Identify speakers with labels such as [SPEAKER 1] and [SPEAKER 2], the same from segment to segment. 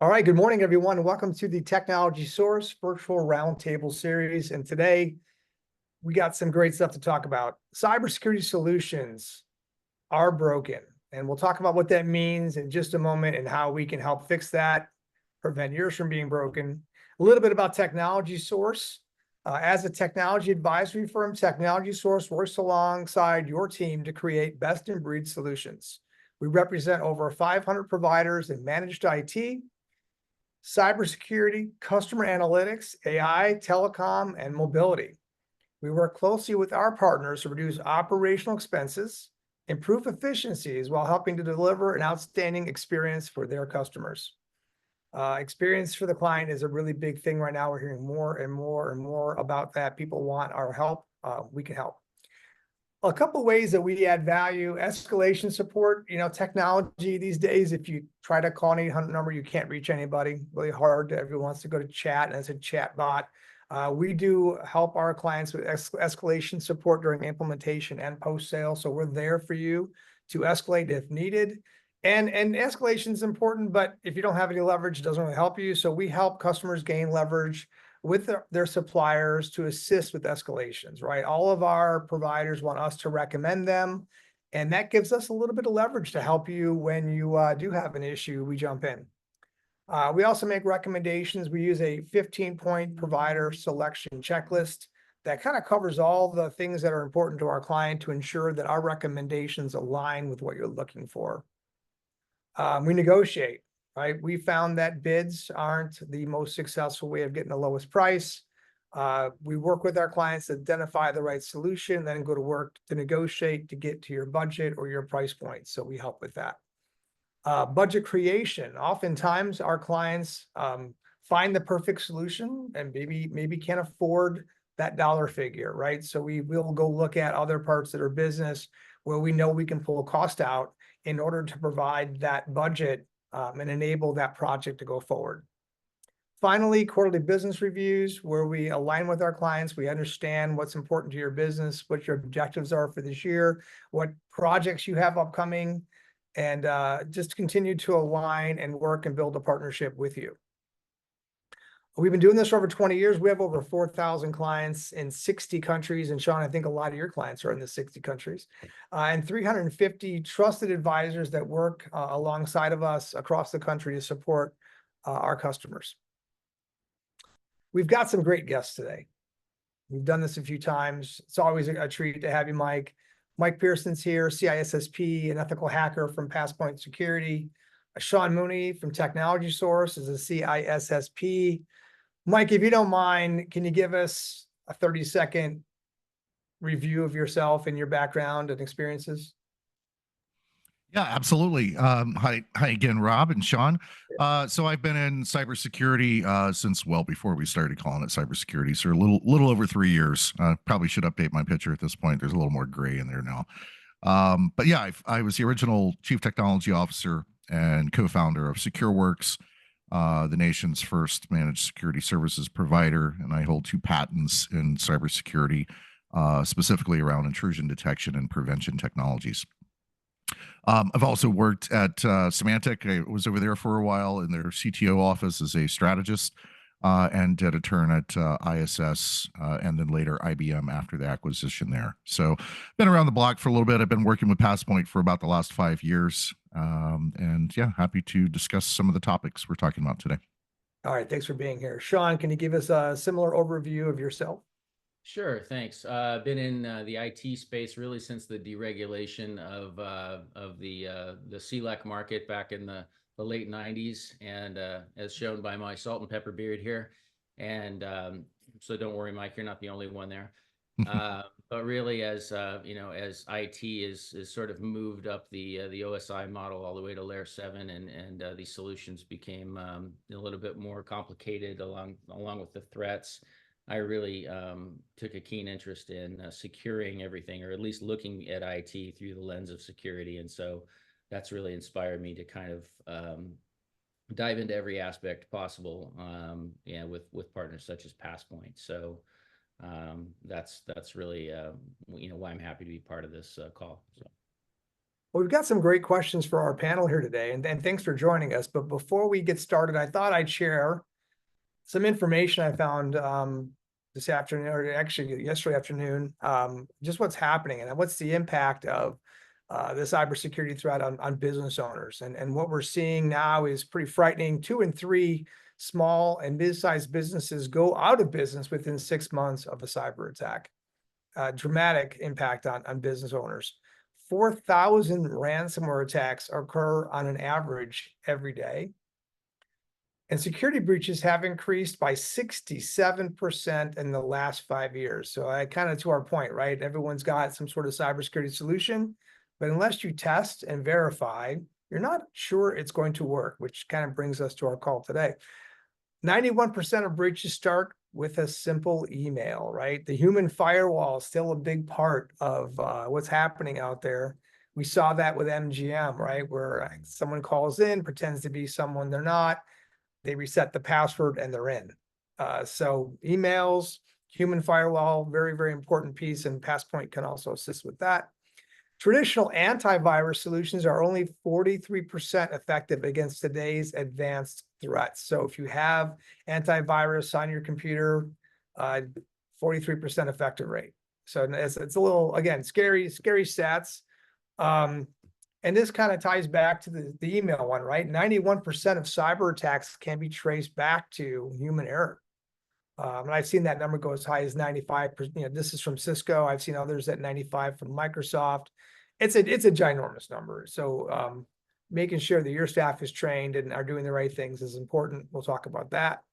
[SPEAKER 1] All right, good morning, everyone. Welcome to the Technology Source Virtual Roundtable Series. And today we got some great stuff to talk about. Cybersecurity solutions are broken. And we'll talk about what that means in just a moment and how we can help fix that, prevent yours from being broken. A little bit about Technology Source. As a technology advisory firm, Technology Source works alongside your team to create best-in-breed solutions. We represent over 500 providers in managed IT, cybersecurity, customer analytics, AI, telecom, and mobility. We work closely with our partners to reduce operational expenses, improve efficiencies while helping to deliver an outstanding experience for their customers. Experience for the client is a really big thing right now. We're hearing more and more and more about that. People want our help. We can help. A couple of ways that we add value: escalation support. Technology these days, if you try to call an 800 number, you can't reach anybody. Really hard. Everyone wants to go to chat, and it's a chat bot. We do help our clients with escalation support during implementation and post-sale. So we're there for you to escalate if needed. And escalation is important, but if you don't have any leverage, it doesn't really help you. So we help customers gain leverage with their suppliers to assist with escalations, right? All of our providers want us to recommend them, and that gives us a little bit of leverage to help you when you do have an issue. We jump in. We also make recommendations. We use a 15-point provider selection checklist that kind of covers all the things that are important to our client to ensure that our recommendations align with what you're looking for. We negotiate, right? We found that bids aren't the most successful way of getting the lowest price. We work with our clients to identify the right solution, then go to work to negotiate to get to your budget or your price point. So we help with that. Budget creation. Oftentimes our clients find the perfect solution and maybe can't afford that dollar figure, right? So we will go look at other parts of their business where we know we can pull a cost out in order to provide that budget and enable that project to go forward. Finally, quarterly business reviews, where we align with our clients. We understand what's important to your business, what your objectives are for this year, what projects you have upcoming, and just continue to align and work and build a partnership with you. We've been doing this for over 20 years. We have over 4,000 clients in 60 countries. And Sean, I think a lot of your clients are in the 60 countries. And 350 trusted advisors that work alongside of us across the country to support our customers. We've got some great guests today. We've done this a few times. It's always a treat to have you, Mike. Mike Pearson's here, CISSP, an ethical hacker from Passpoint Security. Sean Mooney from Technology Source is a CISSP. Mike, if you don't mind, can you give us a 30-second review of yourself and your background and experiences?
[SPEAKER 2] Yeah, absolutely. Hi again, Rob and Sean. So I've been in cybersecurity since well before we started calling it cybersecurity, so a little over 3 years. Probably should update my picture at this point. There's a little more gray in there now. But yeah, I was the original chief technology officer and co-founder of SecureWorks, the nation's first managed security services provider, and I hold 2 patents in cybersecurity, specifically around intrusion detection and prevention technologies. I've also worked at Symantec. I was over there for a while in their CTO office as a strategist, and did a turn at ISS, and then later IBM after the acquisition there. So been around the block for a little bit. I've been working with Passpoint for about the last 5 years. And yeah, happy to discuss some of the topics we're talking about today.
[SPEAKER 1] All right, thanks for being here. Sean, can you give us a similar overview of yourself?
[SPEAKER 3] Sure, thanks. Been in the IT space really since the deregulation of the CLEC market back in the late 90s, and as shown by my salt and pepper beard here. And so don't worry, Mike, you're not the only one there. But really, as as IT is sort of moved up the OSI model all the way to layer 7, and these solutions became a little bit more complicated along with the threats. I really took a keen interest in securing everything, or at least looking at IT through the lens of security. And so that's really inspired me to kind of dive into every aspect possible, with partners such as Passpoint. So that's really why I'm happy to be part of this call. So.
[SPEAKER 1] Well, we've got some great questions for our panel here today, and thanks for joining us. But before we get started, I thought I'd share some information I found this afternoon, or actually yesterday afternoon, just what's happening and what's the impact of the cybersecurity threat on business owners. And what we're seeing now is pretty frightening. 2 in 3 small and mid-sized businesses go out of business within 6 months of a cyber attack. Dramatic impact on business owners. 4,000 ransomware attacks occur on an average every day. And security breaches have increased by 67% in the last 5 years. So I kind of to our point, right? Everyone's got some sort of cybersecurity solution, but unless you test and verify, you're not sure it's going to work, which kind of brings us to our call today. 91% of breaches start with a simple email, right? The human firewall is still a big part of what's happening out there. We saw that with MGM, right? Where someone calls in, pretends to be someone they're not. They reset the password and they're in. So emails, human firewall, very, very important piece, and Passpoint can also assist with that. Traditional antivirus solutions are only 43% effective against today's advanced threats. So if you have antivirus on your computer, 43% effective rate. So it's a little, again, scary stats. And this kind of ties back to the email one, right? 91% of cyber attacks can be traced back to human error. And I've seen that number go as high as 95%. This is from Cisco. I've seen others at 95 from Microsoft. It's a ginormous number. So making sure that your staff is trained and are doing the right things is important. We'll talk about that.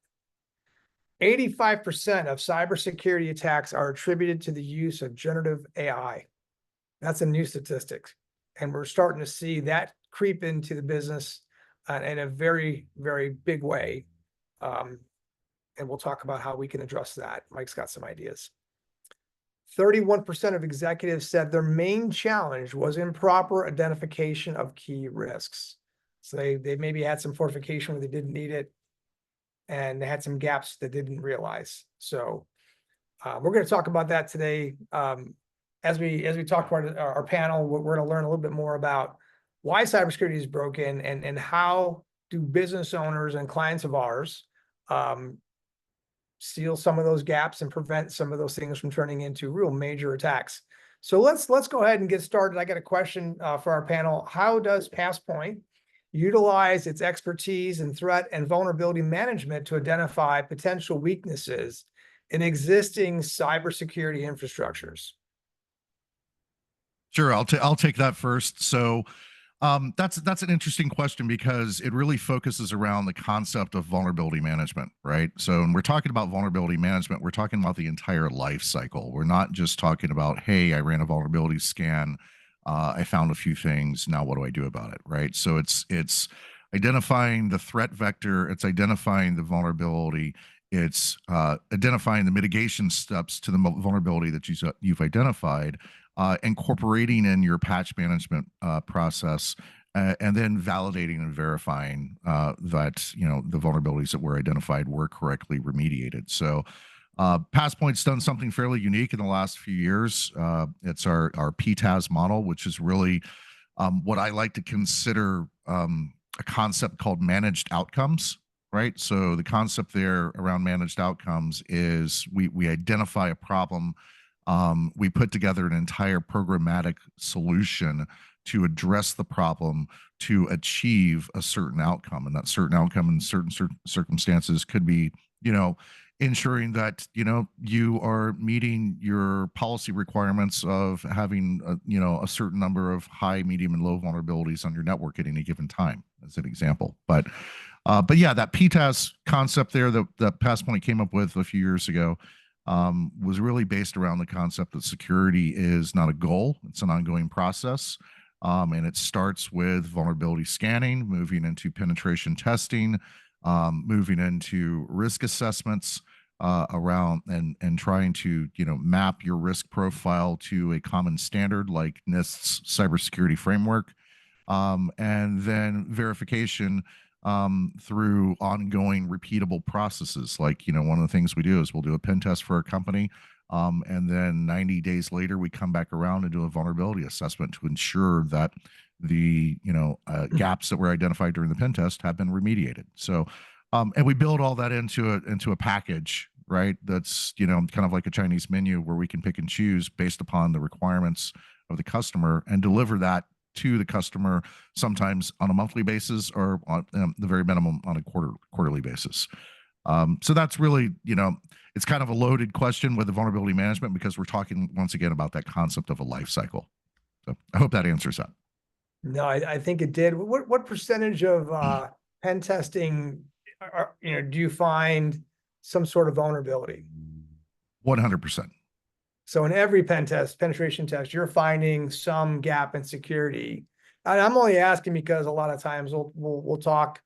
[SPEAKER 1] 85% of cybersecurity attacks are attributed to the use of generative AI. That's a new statistic. And we're starting to see that creep into the business in a very, very big way. And we'll talk about how we can address that. Mike's got some ideas. 31% of executives said their main challenge was improper identification of key risks. So they maybe had some fortification where they didn't need it, and they had some gaps that they didn't realize. So we're going to talk about that today. As we talk to our panel, we're going to learn a little bit more about why cybersecurity is broken and how do business owners and clients of ours seal some of those gaps and prevent some of those things from turning into real major attacks. So let's go ahead and get started. I got a question for our panel. How does Passpoint utilize its expertise in threat and vulnerability management to identify potential weaknesses in existing cybersecurity infrastructures?
[SPEAKER 2] Sure, I'll take that first. So that's an interesting question because it really focuses around the concept of vulnerability management, right? So when we're talking about vulnerability management, we're talking about the entire life cycle. We're not just talking about, hey, I ran a vulnerability scan, I found a few things, now what do I do about it, right? So it's identifying the threat vector, it's identifying the vulnerability, it's identifying the mitigation steps to the vulnerability that you've identified, incorporating in your patch management process, and then validating and verifying that the vulnerabilities that were identified were correctly remediated. So Passpoint's done something fairly unique in the last few years. It's our PTAS model, which is really what I like to consider a concept called managed outcomes. Right. So the concept there around managed outcomes is we identify a problem. We put together an entire programmatic solution to address the problem to achieve a certain outcome. And that certain outcome in certain circumstances could be, ensuring that, you are meeting your policy requirements of having, a certain number of high, medium, and low vulnerabilities on your network at any given time, as an example. But yeah, that PTAS concept there that Passpoint came up with a few years ago was really based around the concept that security is not a goal, it's an ongoing process. And it starts with vulnerability scanning, moving into penetration testing, moving into risk assessments around and trying to map your risk profile to a common standard like NIST's cybersecurity framework, and then verification through ongoing repeatable processes. Like, one of the things we do is we'll do a pen test for a company, and then 90 days later, we come back around and do a vulnerability assessment to ensure that the gaps that were identified during the pen test have been remediated. So, and we build all that into a package, right? That's kind of like a Chinese menu where we can pick and choose based upon the requirements of the customer and deliver that to the customer, sometimes on a monthly basis or on the very minimum on a quarterly basis. So that's really, it's kind of a loaded question with the vulnerability management because we're talking once again about that concept of a life cycle. So I hope that answers that.
[SPEAKER 1] No, I think it did. What percentage of pen testing do you find some sort of vulnerability?
[SPEAKER 2] 100%.
[SPEAKER 1] So in every pen test, penetration test, you're finding some gap in security. And I'm only asking because a lot of times we'll talk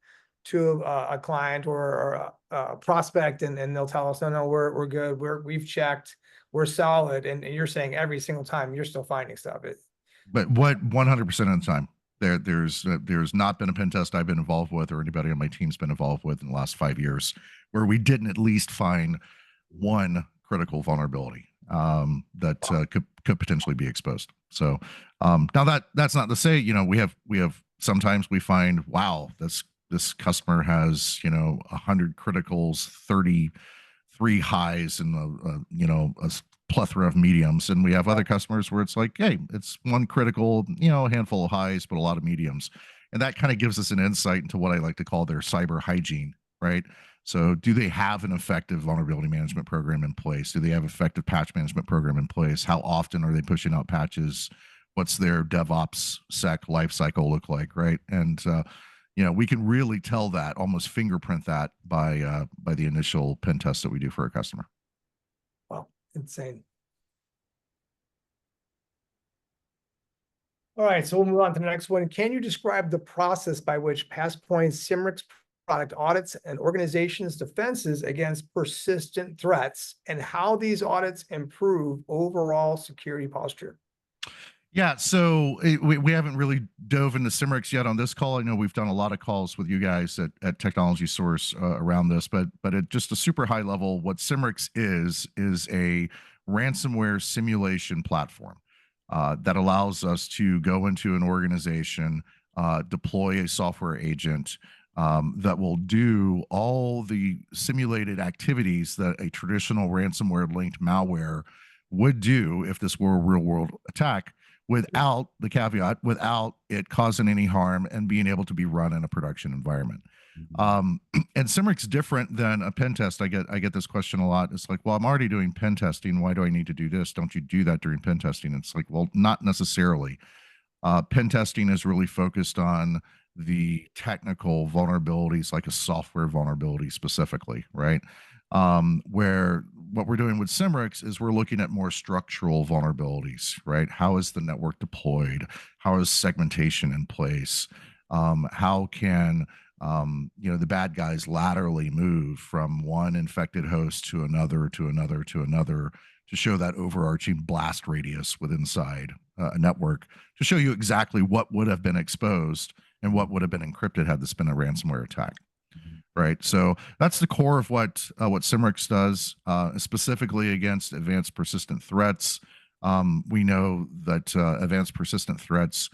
[SPEAKER 1] to a client or a prospect, and they'll tell us, no, we're good, we've checked, we're solid, and you're saying every single time you're still finding stuff.
[SPEAKER 2] But what 100% of the time, there's not been a pen test I've been involved with or anybody on my team's been involved with in the last 5 years where we didn't at least find one critical vulnerability that could potentially be exposed. So now that's not to say we have sometimes we find, wow, this customer has 100 criticals, 33 highs, and a plethora of mediums, and we have other customers where it's like, hey, it's one critical, a handful of highs, but a lot of mediums, and that kind of gives us an insight into what I like to call their cyber hygiene, right? So do they have an effective vulnerability management program in place? Do they have effective patch management program in place? How often are they pushing out patches? What's their DevOps sec life cycle look like, right? And we can really tell that, almost fingerprint that by the initial pen test that we do for a customer.
[SPEAKER 1] Wow, insane. All right, so we'll move on to the next one. Can you describe the process by which PassPoint's Cymrix product audits an organization's defenses against persistent threats and how these audits improve overall security posture?
[SPEAKER 2] Yeah, so we haven't really dove into Cymrix yet on this call. I know we've done a lot of calls with you guys at Technology Source around this, but at just a super high level, what Cymrix is a ransomware simulation platform that allows us to go into an organization, deploy a software agent that will do all the simulated activities that a traditional ransomware linked malware would do if this were a real world attack, without the caveat, without it causing any harm and being able to be run in a production environment. And Cymrix different than a pen test. I get this question a lot. It's like, well, I'm already doing pen testing. Why do I need to do this? Don't you do that during pen testing? It's like, well, not necessarily. Pen testing is really focused on the technical vulnerabilities, like a software vulnerability specifically, right? Where what we're doing with Cymrix is we're looking at more structural vulnerabilities, right? How is the network deployed? How is segmentation in place? How can the bad guys laterally move from one infected host to another, to another, to another, to show that overarching blast radius within inside a network, to show you exactly what would have been exposed and what would have been encrypted had this been a ransomware attack. Right. So that's the core of what Cymrix does, specifically against advanced persistent threats. We know that advanced persistent threats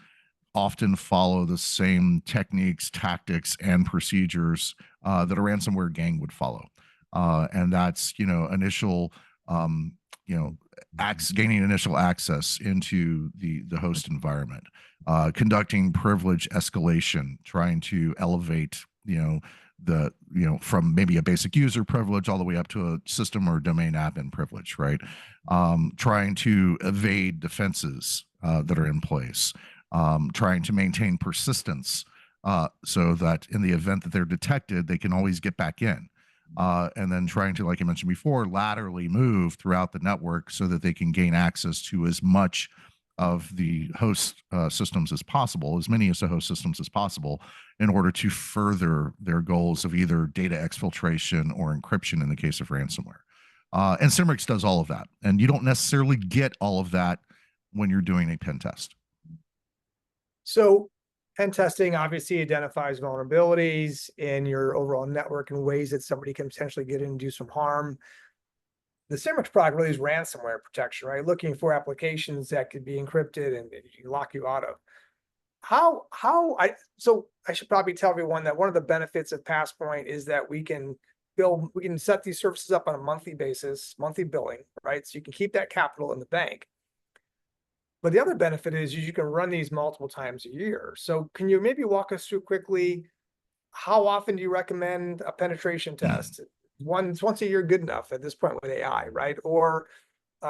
[SPEAKER 2] often follow the same techniques, tactics, and procedures that a ransomware gang would follow. And that's, initial, gaining initial access into the host environment, conducting privilege escalation, trying to elevate, from maybe a basic user privilege all the way up to a system or domain admin privilege, right? Trying to evade defenses that are in place, trying to maintain persistence so that in the event that they're detected, they can always get back in. And then trying to, like I mentioned before, laterally move throughout the network so that they can gain access to as much of the host systems as possible, as many of the host systems as possible, in order to further their goals of either data exfiltration or encryption in the case of ransomware. And Cymrix does all of that. And you don't necessarily get all of that when you're doing a pen test.
[SPEAKER 1] So pen testing obviously identifies vulnerabilities in your overall network in ways that somebody can potentially get in and do some harm. The Cymrix product really is ransomware protection, right? Looking for applications that could be encrypted and lock you out of. So I should probably tell everyone that one of the benefits of PassPoint is that we can set these services up on a monthly basis, monthly billing, right? So you can keep that capital in the bank. But the other benefit is you can run these multiple times a year. So can you maybe walk us through quickly, how often do you recommend a penetration test? Once a year good enough at this point with AI, right? Or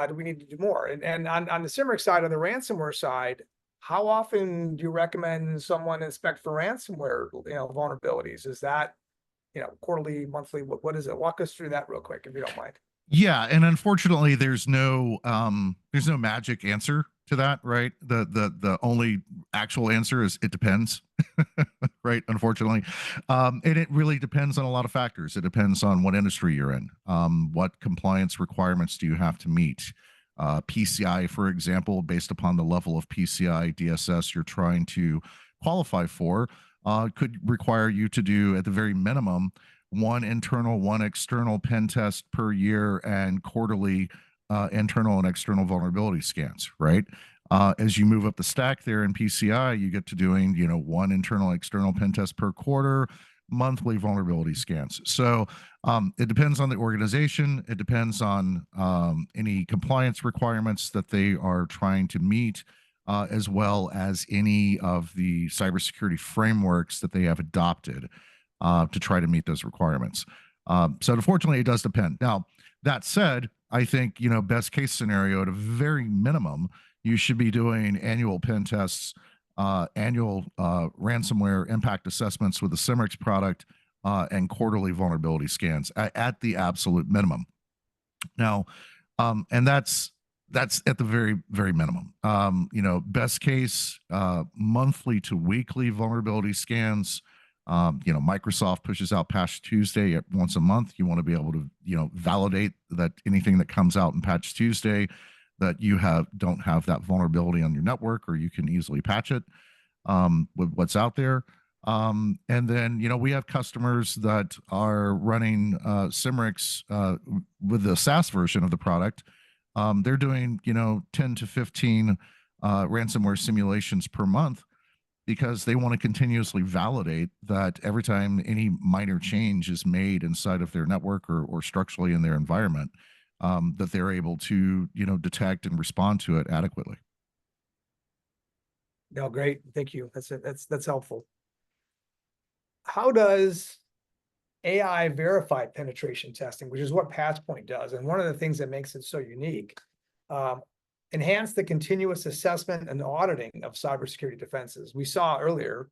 [SPEAKER 1] do we need to do more? And on the Cymrix side, on the ransomware side, how often do you recommend someone inspect for ransomware, vulnerabilities? Is that, quarterly, monthly? What is it? Walk us through that real quick, if you don't mind.
[SPEAKER 2] Yeah, and unfortunately, there's no magic answer to that, right? The only actual answer is it depends, right? Unfortunately, and it really depends on a lot of factors. It depends on what industry you're in, what compliance requirements do you have to meet. PCI, for example, based upon the level of PCI DSS you're trying to qualify for, could require you to do at the very minimum one internal, one external pen test per year and quarterly internal and external vulnerability scans, right? As you move up the stack there in PCI, you get to doing, one internal, external pen test per quarter, monthly vulnerability scans. So it depends on the organization. It depends on any compliance requirements that they are trying to meet, as well as any of the cybersecurity frameworks that they have adopted to try to meet those requirements. So unfortunately, it does depend. Now, that said, I think, best case scenario, at a very minimum, you should be doing annual pen tests, annual ransomware impact assessments with the Cymrix product, and quarterly vulnerability scans at the absolute minimum. Now, and that's at the very, very minimum. Best case, monthly to weekly vulnerability scans. Microsoft pushes out Patch Tuesday at once a month. You want to be able to, validate that anything that comes out in Patch Tuesday that you don't have that vulnerability on your network, or you can easily patch it with what's out there. And then, we have customers that are running Cymrix with the SaaS version of the product. They're doing, 10 to 15 ransomware simulations per month, because they want to continuously validate that every time any minor change is made inside of their network or structurally in their environment, that they're able to, detect and respond to it adequately.
[SPEAKER 1] No, great. Thank you. That's helpful. How does AI verify penetration testing, which is what PassPoint does? And one of the things that makes it so unique, enhance the continuous assessment and auditing of cybersecurity defenses. We saw earlier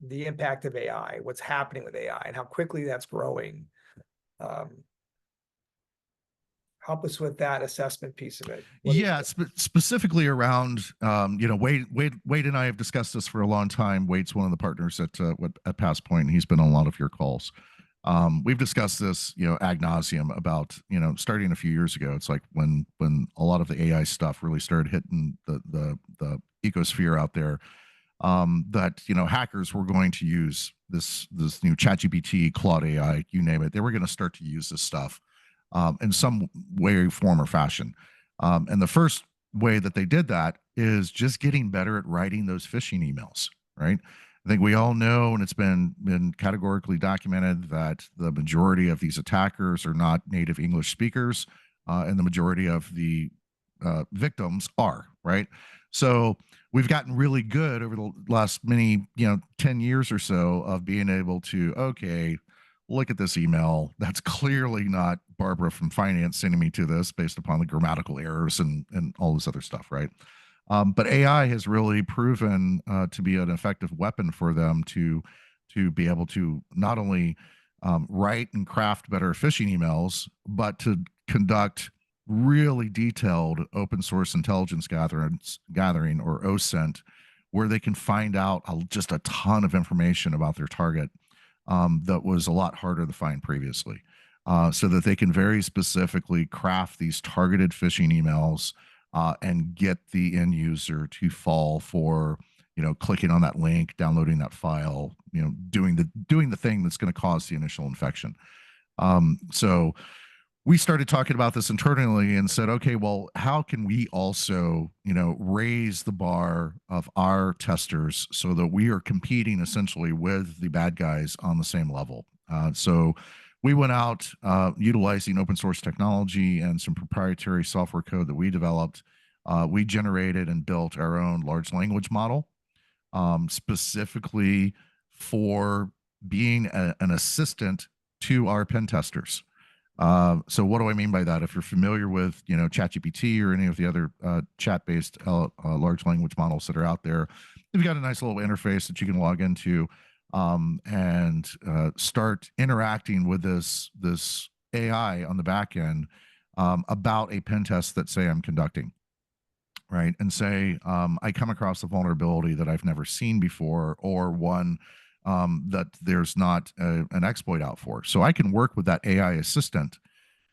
[SPEAKER 1] the impact of AI, what's happening with AI, and how quickly that's growing. Help us with that assessment piece of it.
[SPEAKER 2] Yeah, specifically around, Wade and I have discussed this for a long time. Wade's one of the partners at PassPoint, and he's been on a lot of your calls. We've discussed this, ad nauseum about, starting a few years ago. It's like when a lot of the AI stuff really started hitting the ecosphere out there, that, hackers were going to use this new ChatGPT, Claude AI, you name it. They were going to start to use this stuff in some way, form, or fashion. And the first way that they did that is just getting better at writing those phishing emails, right? I think we all know, and it's been categorically documented, that the majority of these attackers are not native English speakers, and the majority of the victims are, right? So we've gotten really good over the last 10 years or so of being able to, okay, look at this email. That's clearly not Barbara from finance sending me to this based upon the grammatical errors and all this other stuff, right? But AI has really proven to be an effective weapon for them to be able to not only write and craft better phishing emails, but to conduct really detailed open source intelligence gathering, or OSINT, where they can find out just a ton of information about their target that was a lot harder to find previously, so that they can very specifically craft these targeted phishing emails and get the end user to fall for, clicking on that link, downloading that file, doing the thing that's going to cause the initial infection. So we started talking about this internally and said, okay, well, how can we also, raise the bar of our testers so that we are competing essentially with the bad guys on the same level? So we went out utilizing open source technology and some proprietary software code that we developed. We generated and built our own large language model specifically for being an assistant to our pen testers. So what do I mean by that? If you're familiar with, ChatGPT or any of the other chat-based large language models that are out there, you've got a nice little interface that you can log into and start interacting with this AI on the back end about a pen test that, say, I'm conducting. Right. And say, I come across a vulnerability that I've never seen before, or one that there's not an exploit out for. So I can work with that AI assistant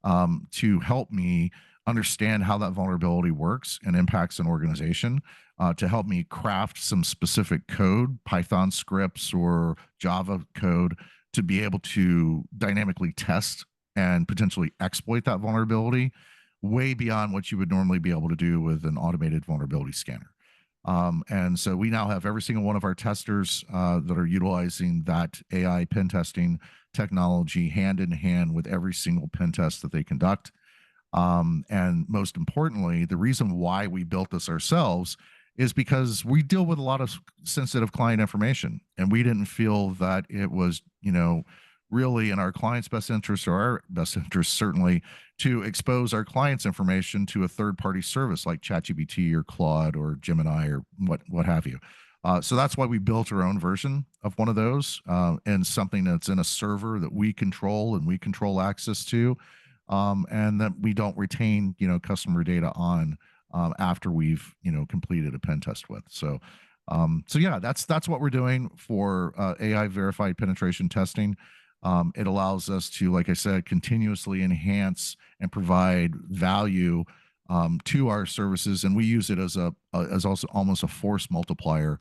[SPEAKER 2] to help me understand how that vulnerability works and impacts an organization, to help me craft some specific code, Python scripts or Java code, to be able to dynamically test and potentially exploit that vulnerability way beyond what you would normally be able to do with an automated vulnerability scanner. And so we now have every single one of our testers that are utilizing that AI pen testing technology hand in hand with every single pen test that they conduct. And most importantly, the reason why we built this ourselves is because we deal with a lot of sensitive client information, and we didn't feel that it was, really in our client's best interest, or our best interest certainly, to expose our client's information to a third-party service like ChatGPT or Claude or Gemini or what have you. So that's why we built our own version of one of those, and something that's in a server that we control and we control access to, and that we don't retain, customer data on after we've, completed a pen test with. So yeah, that's what we're doing for AI verified penetration testing. It allows us to, like I said, continuously enhance and provide value to our services, and we use it as also almost a force multiplier,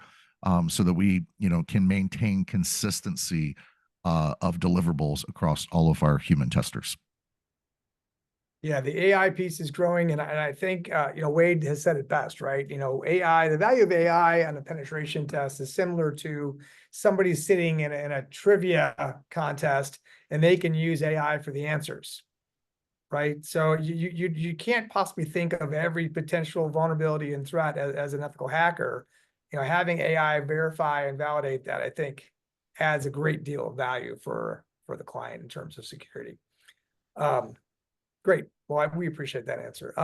[SPEAKER 2] so that we can maintain consistency of deliverables across all of our human testers.
[SPEAKER 1] Yeah, the AI piece is growing, and I think Wade has said it best, right? AI, the value of AI on a penetration test is similar to somebody sitting in a trivia contest, and they can use AI for the answers, right? So you can't possibly think of every potential vulnerability and threat as an ethical hacker. Having AI verify and validate that, I think, adds a great deal of value for the client in terms of security. Great. Well, we appreciate that answer.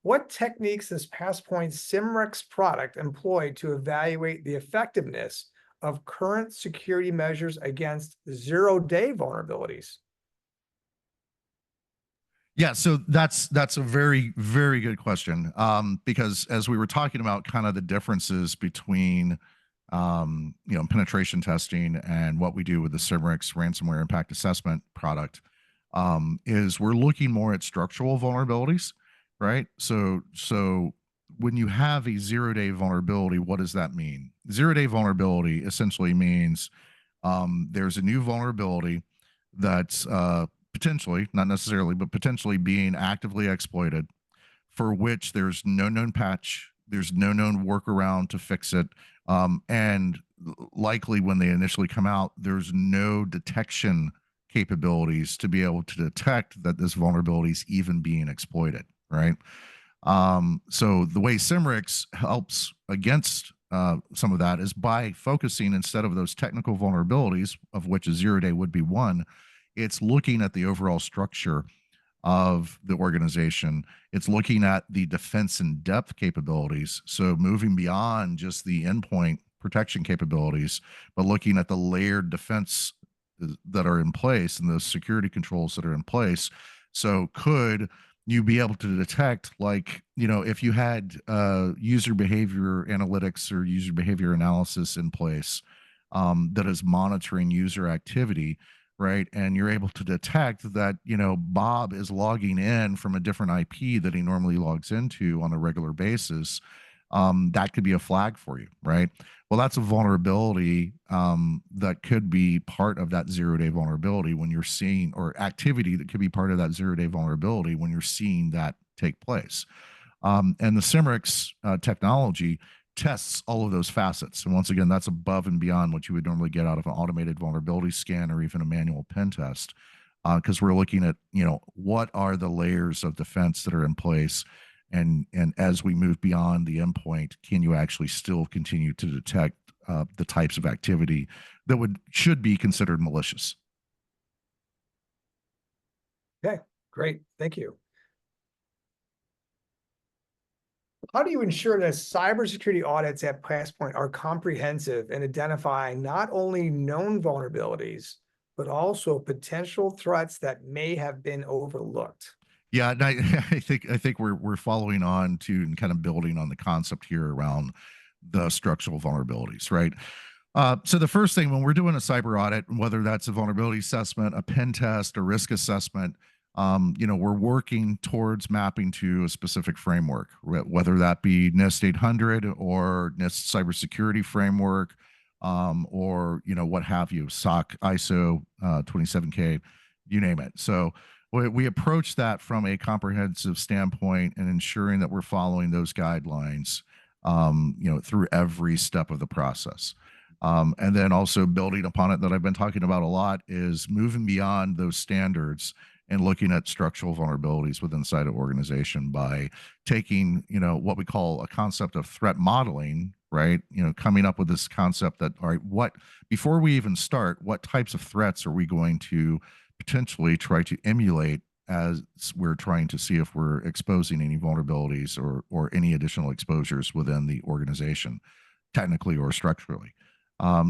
[SPEAKER 1] What techniques does PassPoint's Cymrix product employ to evaluate the effectiveness of current security measures against zero-day vulnerabilities?
[SPEAKER 2] Yeah, so that's a very, very good question, because as we were talking about kind of the differences between penetration testing and what we do with the Cymrix ransomware impact assessment product, is we're looking more at structural vulnerabilities, right? So when you have a zero-day vulnerability, what does that mean? Zero-day vulnerability essentially means there's a new vulnerability that's potentially, not necessarily, but potentially being actively exploited, for which there's no known patch, there's no known workaround to fix it, and likely when they initially come out, there's no detection capabilities to be able to detect that this vulnerability is even being exploited, right? So the way Cymrix helps against some of that is by focusing, instead of those technical vulnerabilities, of which a zero-day would be one, it's looking at the overall structure of the organization. It's looking at the defense in depth capabilities, so moving beyond just the endpoint protection capabilities, but looking at the layered defense that are in place and the security controls that are in place. So could you be able to detect, like, if you had user behavior analytics or user behavior analysis in place that is monitoring user activity, right? And you're able to detect that, Bob is logging in from a different IP that he normally logs into on a regular basis. that could be a flag for you, right? Well, that's a vulnerability that could be part of that 0-day vulnerability when you're seeing, or activity that could be part of that 0-day vulnerability when you're seeing that take place. And the Cimerex technology tests all of those facets. And once again, that's above and beyond what you would normally get out of an automated vulnerability scan or even a manual pen test, because we're looking at, what are the layers of defense that are in place, and as we move beyond the endpoint, can you actually still continue to detect the types of activity that should be considered malicious?
[SPEAKER 1] Okay, great. Thank you. How do you ensure that cybersecurity audits at Passpoint are comprehensive in identifying not only known vulnerabilities, but also potential threats that may have been overlooked?
[SPEAKER 2] Yeah, and I think we're following on to and kind of building on the concept here around the structural vulnerabilities, right? So the first thing when we're doing a cyber audit, whether that's a vulnerability assessment, a pen test, a risk assessment, we're working towards mapping to a specific framework, whether that be NIST 800 or NIST cybersecurity framework, or what have you, SOC, ISO 27K, you name it. So we approach that from a comprehensive standpoint and ensuring that we're following those guidelines, through every step of the process. And then also building upon it, that I've been talking about a lot, is moving beyond those standards and looking at structural vulnerabilities within inside an organization by taking, what we call a concept of threat modeling, right? Coming up with this concept that, all right, before we even start, what types of threats are we going to potentially try to emulate as we're trying to see if we're exposing any vulnerabilities or any additional exposures within the organization, technically or structurally.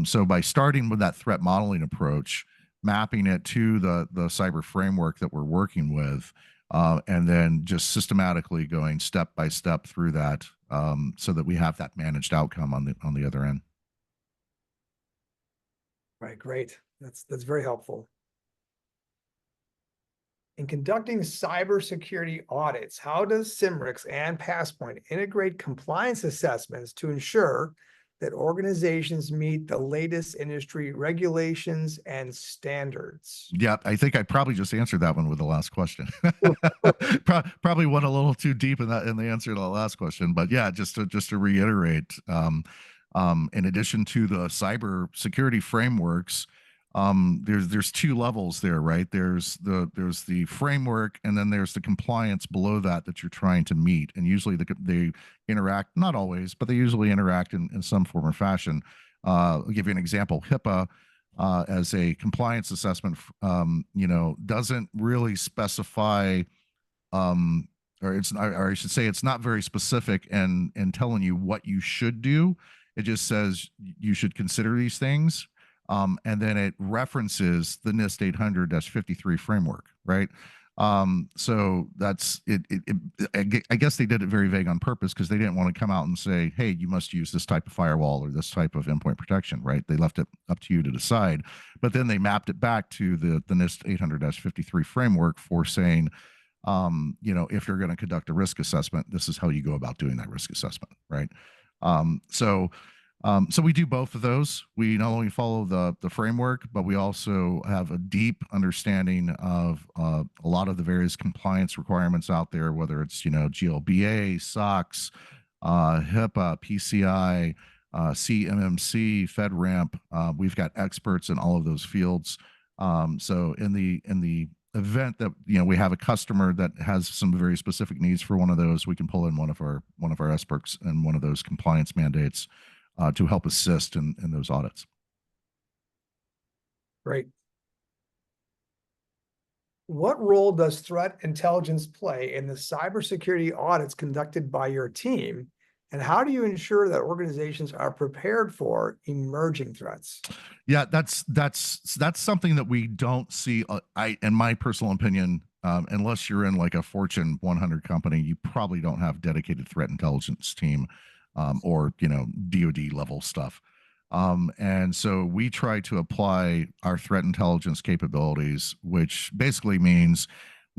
[SPEAKER 2] So by starting with that threat modeling approach, mapping it to the cyber framework that we're working with, and then just systematically going step by step through that, so that we have that managed outcome on the other end.
[SPEAKER 1] Right, great. That's very helpful. In conducting cybersecurity audits, how does Cimerex and Passpoint integrate compliance assessments to ensure that organizations meet the latest industry regulations and standards?
[SPEAKER 2] Yeah, I think I probably just answered that one with the last question. Probably went a little too deep in the answer to the last question, but yeah, just to reiterate, in addition to the cyber security frameworks, there's two levels there, right? There's the framework, and then there's the compliance below that you're trying to meet. And usually they interact, not always, but they usually interact in some form or fashion. I'll give you an example. HIPAA, as a compliance assessment, doesn't really specify, or I should say, it's not very specific in telling you what you should do. It just says you should consider these things. And then it references the NIST 800-53 framework, right? So that's it. I guess they did it very vague on purpose because they didn't want to come out and say, hey, you must use this type of firewall or this type of endpoint protection, right? They left it up to you to decide. But then they mapped it back to the NIST 800-53 framework for saying, if you're going to conduct a risk assessment, this is how you go about doing that risk assessment, right? So we do both of those. We not only follow the framework, but we also have a deep understanding of a lot of the various compliance requirements out there, whether it's GLBA, SOX, HIPAA, PCI, CMMC, FedRAMP. We've got experts in all of those fields. So in the event that we have a customer that has some very specific needs for one of those, we can pull in one of our experts in one of those compliance mandates to help assist in those audits.
[SPEAKER 1] Great. What role does threat intelligence play in the cybersecurity audits conducted by your team? And how do you ensure that organizations are prepared for emerging threats?
[SPEAKER 2] Yeah, that's something that we don't see. In my personal opinion, unless you're in like a Fortune 100 company, you probably don't have dedicated threat intelligence team, or DoD level stuff. And so we try to apply our threat intelligence capabilities, which basically means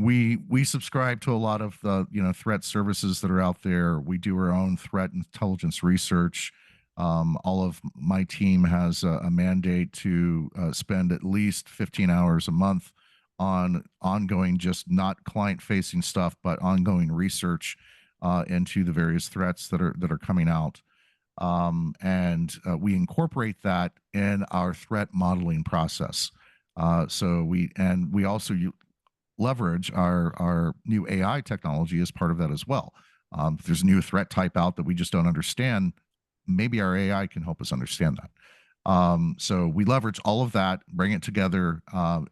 [SPEAKER 2] We subscribe to a lot of the threat services that are out there. We do our own threat intelligence research. All of my team has a mandate to spend at least 15 hours a month on ongoing, just not client-facing stuff, but ongoing research into the various threats that are coming out. And we incorporate that in our threat modeling process. So we also leverage our new AI technology as part of that as well. If there's a new threat type out that we just don't understand, maybe our AI can help us understand that. So we leverage all of that, bring it together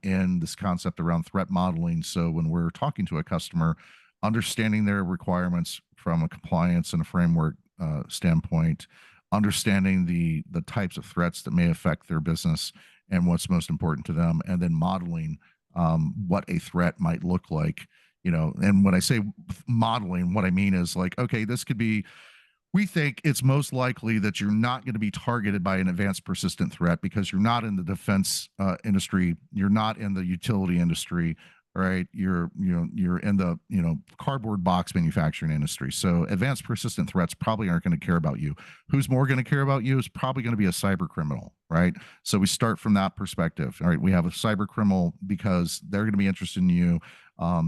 [SPEAKER 2] in this concept around threat modeling. So when we're talking to a customer, understanding their requirements from a compliance and a framework standpoint, understanding the types of threats that may affect their business and what's most important to them, and then modeling what a threat might look like. And when I say modeling, what I mean is like, okay, this could be, we think it's most likely that you're not going to be targeted by an advanced persistent threat because you're not in the defense industry, you're not in the utility industry, right? You're in the cardboard box manufacturing industry. So advanced persistent threats probably aren't going to care about you. Who's more going to care about you is probably going to be a cyber criminal, right? So we start from that perspective. All right, we have a cyber criminal because they're going to be interested in you.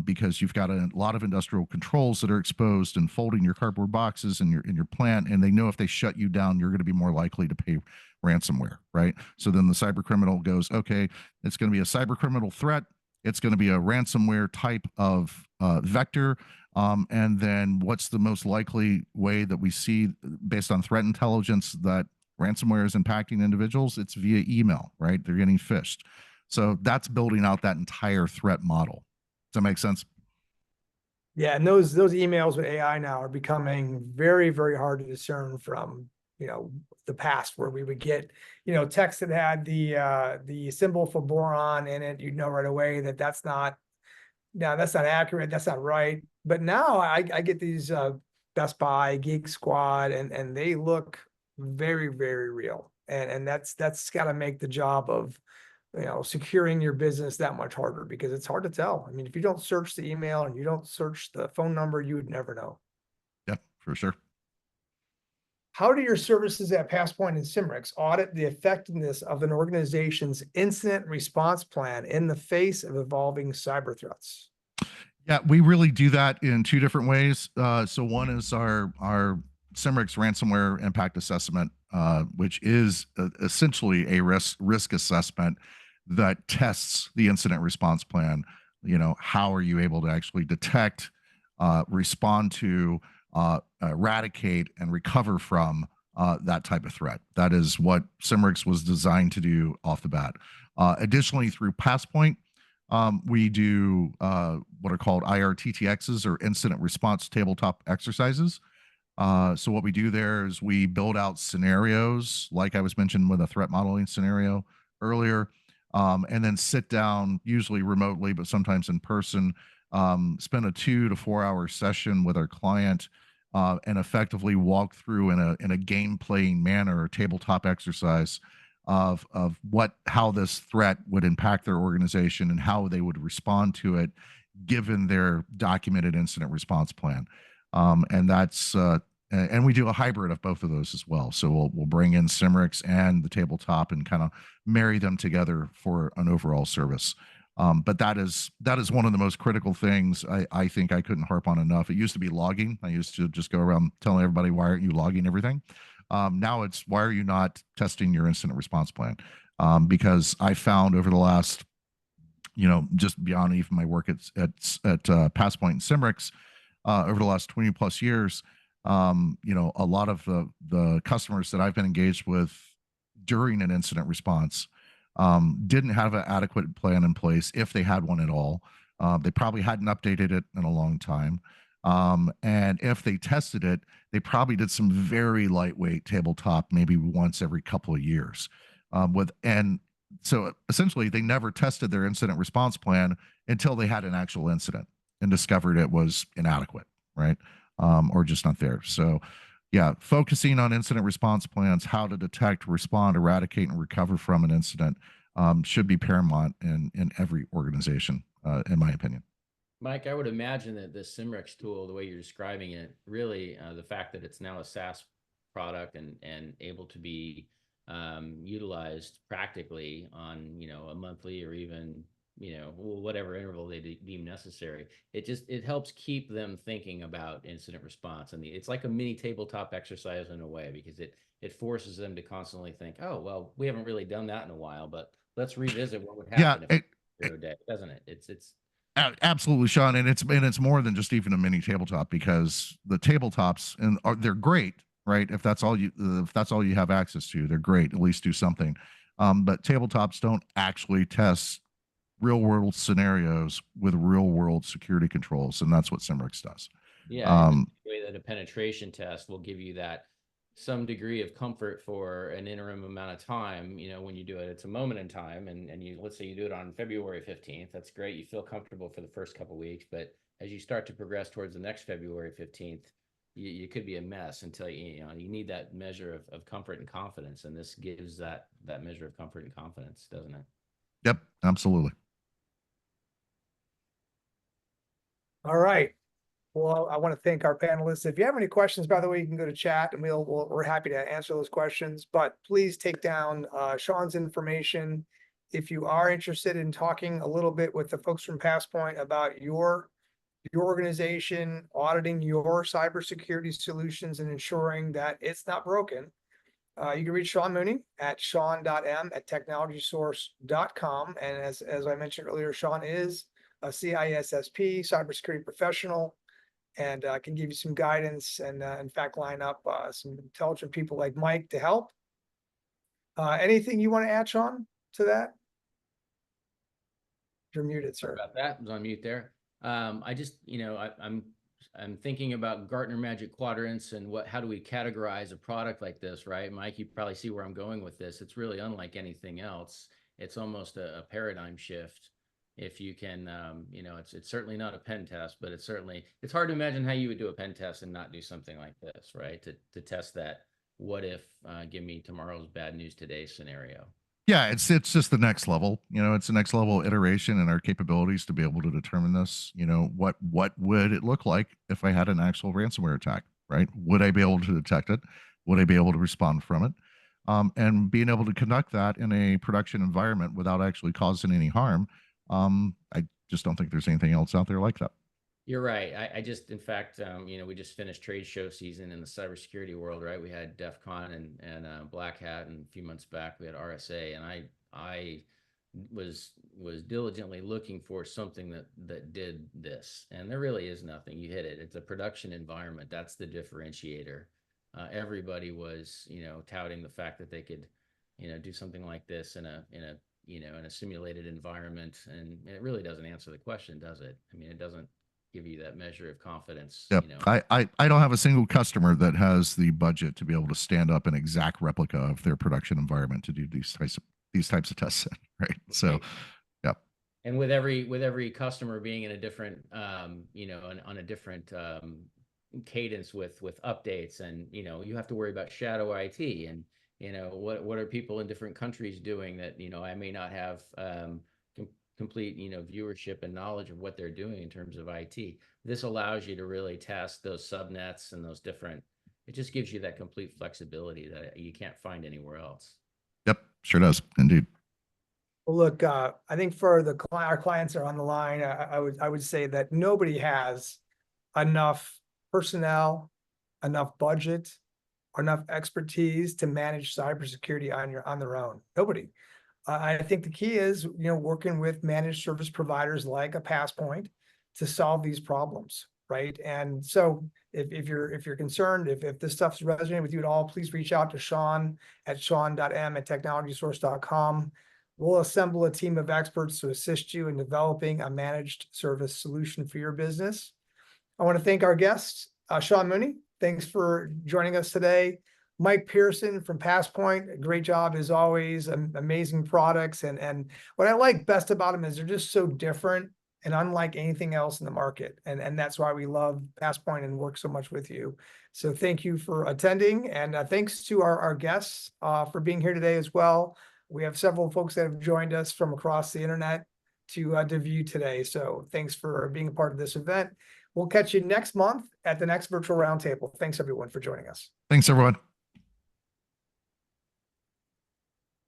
[SPEAKER 2] Because you've got a lot of industrial controls that are exposed and folding your cardboard boxes in your plant, and they know if they shut you down, you're going to be more likely to pay ransomware, right? So then the cyber criminal goes, okay, it's going to be a cyber criminal threat. It's going to be a ransomware type of vector. And then what's the most likely way that we see based on threat intelligence that ransomware is impacting individuals? It's via email, right? They're getting phished. So that's building out that entire threat model. Does that make sense?
[SPEAKER 1] Yeah, and those emails with AI now are becoming very, very hard to discern from, the past, where we would get, text that had the symbol for boron in it. You'd know right away that that's not accurate, that's not right. But now I get these Best Buy, Geek Squad, and they look very, very real. And that's got to make the job of securing your business that much harder, because it's hard to tell. I mean, if you don't search the email and you don't search the phone number, you would never know.
[SPEAKER 2] Yeah, for sure.
[SPEAKER 1] How do your services at Passpoint and Cimerex audit the effectiveness of an organization's incident response plan in the face of evolving cyber threats?
[SPEAKER 2] Yeah, we really do that in two different ways. So one is our Cimerex ransomware impact assessment, which is essentially a risk assessment that tests the incident response plan. How are you able to actually detect, respond to, eradicate, and recover from that type of threat? That is what Cimerex was designed to do off the bat. Additionally, through Passpoint, we do what are called IRTTXs, or incident response tabletop exercises. So what we do there is we build out scenarios, like I was mentioning with a threat modeling scenario earlier, and then sit down, usually remotely, but sometimes in person, spend a 2 to 4 hour session with our client, and effectively walk through in a game playing manner, a tabletop exercise of how this threat would impact their organization and how they would respond to it, given their documented incident response plan. And that's and we do a hybrid of both of those as well. So we'll bring in Cimerex and the tabletop and kind of marry them together for an overall service. But that is one of the most critical things I think I couldn't harp on enough. It used to be logging. I used to just go around telling everybody, why aren't you logging everything? Now it's, why are you not testing your incident response plan? Because I found over the last, just beyond even my work at Passpoint and Cimerex, over the last 20 plus years, a lot of the customers that I've been engaged with during an incident response didn't have an adequate plan in place, if they had one at all. They probably hadn't updated it in a long time. And if they tested it, they probably did some very lightweight tabletop, maybe once every couple of years. And so essentially, they never tested their incident response plan until they had an actual incident and discovered it was inadequate, right? Or just not there. So yeah, focusing on incident response plans, how to detect, respond, eradicate, and recover from an incident should be paramount in every organization, in my opinion.
[SPEAKER 3] Mike, I would imagine that this Cymrix tool, the way you're describing it, really the fact that it's now a SaaS product and able to be utilized practically on, you know, a monthly or even, you know, whatever interval they deem necessary. It helps keep them thinking about incident response, and it's like a mini tabletop exercise in a way, because it forces them to constantly think, oh well, we haven't really done that in a while, but let's revisit what would
[SPEAKER 2] Yeah,
[SPEAKER 3] happen if 0 day, doesn't it? It's
[SPEAKER 2] absolutely, Sean, and it's more than just even a mini tabletop, because the tabletops they're great, right? If that's all you have access to, they're great. At least do something. But tabletops don't actually test real world scenarios with real world security controls, and that's what Cymrix does.
[SPEAKER 3] Yeah, in the way that a penetration test will give you that some degree of comfort for an interim amount of time. You know, when you do it, it's a moment in time, and you, let's say you do it on February 15th. That's great. You feel comfortable for the first couple of weeks, but as you start to progress towards the next February 15th, you could be a mess until you need that measure of comfort and confidence, and this gives that measure of comfort and confidence, doesn't it?
[SPEAKER 2] Yep, absolutely.
[SPEAKER 1] All right. Well, I want to thank our panelists. If you have any questions, by the way, you can go to chat and we're happy to answer those questions, but please take down Sean's information. If you are interested in talking a little bit with the folks from PassPoint about your organization, auditing your cybersecurity solutions and ensuring that it's not broken, you can reach Sean Mooney at sean.m@technologysource.com. And as I mentioned earlier, Sean is a CISSP cybersecurity professional, and can give you some guidance and in fact line up some intelligent people like Mike to help. Anything you want to add, Sean, to that? You're muted, sir.
[SPEAKER 3] Sorry about that. I was on mute there. I just, I'm thinking about Gartner Magic Quadrants and how do we categorize a product like this, right? Mike, you probably see where I'm going with this. It's really unlike anything else. It's almost a paradigm shift. If you can, it's certainly not a pen test, but it's hard to imagine how you would do a pen test and not do something like this, right? To test that, what if, give me tomorrow's bad news today scenario.
[SPEAKER 2] Yeah, it's just the next level. It's the next level iteration in our capabilities to be able to determine this. What would it look like if I had an actual ransomware attack, right? Would I be able to detect it? Would I be able to respond from it? And being able to conduct that in a production environment without actually causing any harm. I just don't think there's anything else out there like that.
[SPEAKER 3] You're right. In fact, we just finished trade show season in the cybersecurity world, right? We had DEF CON and Black Hat, and a few months back we had RSA, and I was diligently looking for something that did this, and there really is nothing. You hit it. It's a production environment. That's the differentiator. Everybody was, touting the fact that they could, do something like this in a simulated environment, and it really doesn't answer the question, does it? I mean, it doesn't give you that measure of confidence.
[SPEAKER 2] Yep. I don't have a single customer that has the budget to be able to stand up an exact replica of their production environment to do these types of tests, right? So, yeah.
[SPEAKER 3] And with every customer being in a different, on a different cadence with updates, and you have to worry about shadow IT, and what are people in different countries doing that I may not have complete viewership and knowledge of what they're doing in terms of IT. This allows you to really test those subnets and those different. It just gives you that complete flexibility that you can't find anywhere else.
[SPEAKER 2] Yep, sure does, indeed.
[SPEAKER 1] Well, look, I think for our clients are on the line. I would say that nobody has enough personnel, enough budget, or enough expertise to manage cybersecurity on their own. Nobody. I think the key is, working with managed service providers like a PassPoint to solve these problems, right? And so if you're concerned, if this stuff's resonating with you at all, please reach out to Sean at sean.m@technologysource.com. We'll assemble a team of experts to assist you in developing a managed service solution for your business. I want to thank our guests, Sean Mooney. Thanks for joining us today. Mike Pearson from PassPoint, great job as always, amazing products. And what I like best about them is they're just so different and unlike anything else in the market. And that's why we love PassPoint and work so much with you. So thank you for attending, and thanks to our guests for being here today as well. We have several folks that have joined us from across the internet to view today. So thanks for being a part of this event. We'll catch you next month at the next virtual roundtable. Thanks everyone for joining us.
[SPEAKER 2] Thanks, everyone.